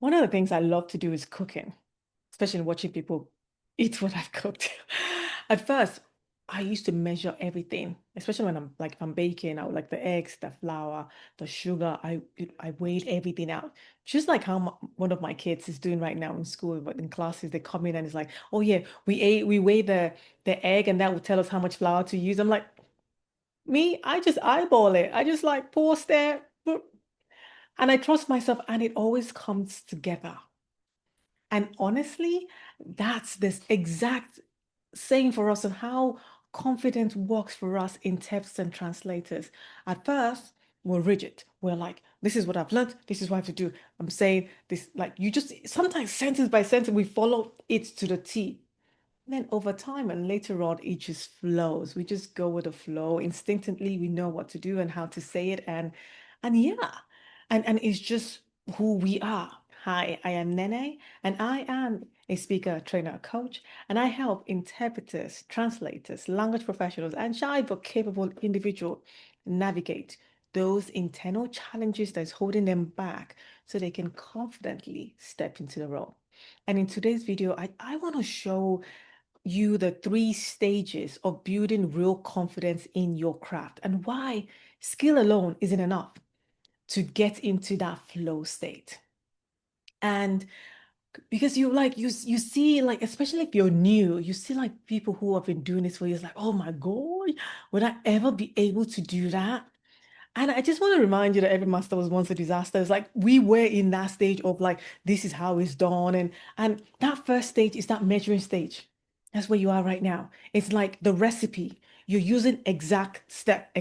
One of the things I love to do is cooking, especially watching people eat what I've cooked. At first, I used to measure everything, especially when if I'm baking, I would like the eggs, the flour, the sugar. I weighed everything out. Just like how one of my kids is doing right now in school, but in classes, they come in and it's like, oh yeah, we weigh the egg and that will tell us how much flour to use. I'm like, me, I just eyeball it. I just like pause there, and I trust myself, and it always comes together. And honestly, that's this exact saying for us on how confidence works for us in texts and translators. At first, we're rigid. We're like, this is what I've learned. This is what I have to do. I'm saying this, like, you just sometimes sentence by sentence, we follow it to the T. Then over time and later on, it just flows. We just go with the flow. Instinctively, we know what to do and how to say it. And yeah, and it's just who we are. Hi, I am Nene, and I am a speaker, trainer, coach, and I help interpreters, translators, language professionals, and shy but capable individuals navigate those internal challenges that's holding them back so they can confidently step into the role. And in today's video, I want to show you the three stages of building real confidence in your craft and why skill alone isn't enough to get into that flow state. And because you see like, especially if you're new, you see like people who have been doing this for years, like, oh my God, would I ever be able to do that? And I just want to remind you that every master was once a disaster. It's like we were in that stage of like, this is how it's done. And that first stage is that measuring stage. That's where you are right now. It's like the recipe. You're using exact step,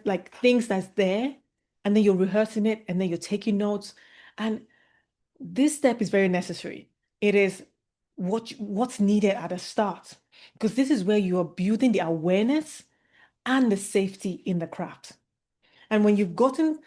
like things that's there, and then you're rehearsing it, and then you're taking notes. And this step is very necessary. It is what's needed at the start, because this is where you are building the awareness and the safety in the craft. And when you've gotten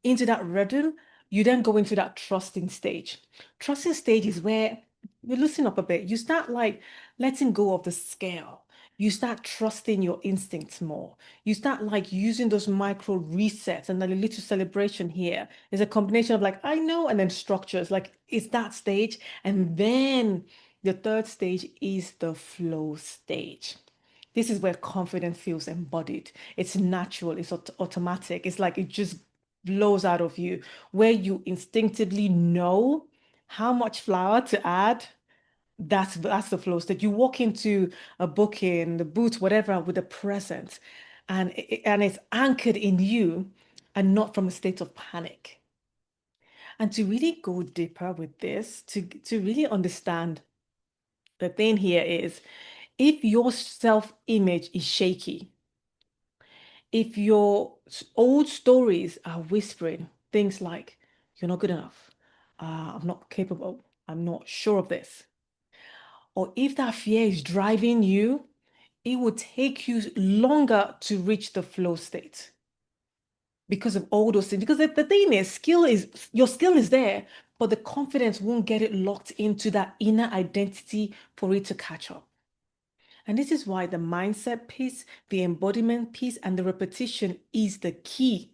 into that rhythm, you then go into that trusting stage. Trusting stage is where you loosen up a bit. You start like letting go of the scale. You start trusting your instincts more. You start like using those micro resets and then a little celebration here. It's a combination of like, I know, and then structures. Like it's that stage. And then the third stage is the flow stage. This is where confidence feels embodied. It's natural, it's automatic. It's like it just blows out of you, where you instinctively know how much flour to add. That's the flow state. You walk into a booking, the booth, whatever, with a present, and it's anchored in you and not from a state of panic. And to really go deeper with this, to really understand the thing here is if your self-image is shaky, if your old stories are whispering things like, you're not good enough, I'm not capable, I'm not sure of this, or if that fear is driving you, it will take you longer to reach the flow state because of all those things. Because the thing is, your skill is there, but the confidence won't get it locked into that inner identity for it to catch up. And this is why the mindset piece, the embodiment piece, and the repetition is the key.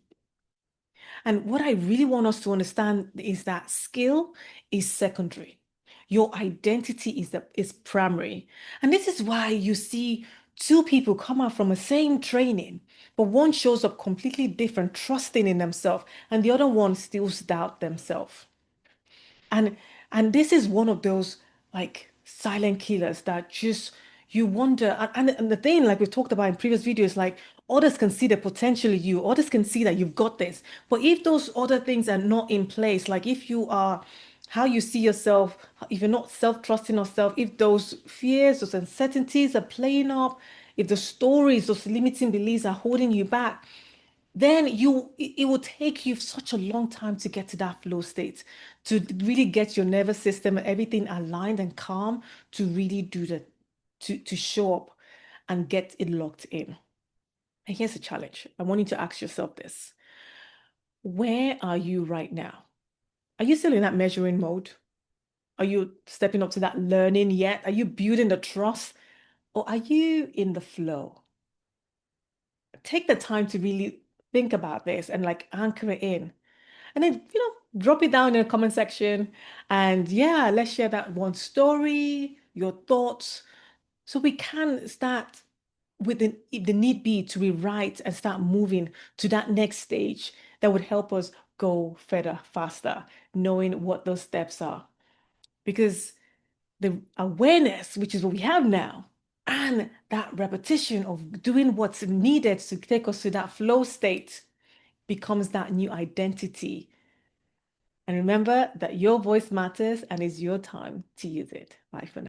And what I really want us to understand is that skill is secondary. Your identity is primary. And this is why you see two people come out from the same training, but one shows up completely different, trusting in themselves, and the other one still doubt themselves. And this is one of those like silent killers that just you wonder. And the thing, like we talked about in previous videos, like others can see the potential in you, others can see that you've got this. But if those other things are not in place, like if you are how you see yourself, if you're not self-trusting yourself, if those fears, those uncertainties are playing up, if the stories, those limiting beliefs are holding you back, then it will take you such a long time to get to that flow state, to really get your nervous system and everything aligned and calm to really do that, to show up and get it locked in. And here's a challenge. I want you to ask yourself this. Where are you right now? Are you still in that measuring mode? Are you stepping up to that learning yet? Are you building the trust? Or are you in the flow? Take the time to really think about this and like anchor it in. And then, Drop it down in the comment section. And yeah, let's share that one story, your thoughts, so we can start with if the need be to rewrite and start moving to that next stage that would help us go further, faster, knowing what those steps are. Because the awareness, which is what we have now, and that repetition of doing what's needed to take us to that flow state becomes that new identity. And remember that your voice matters and it's your time to use it. Bye for now.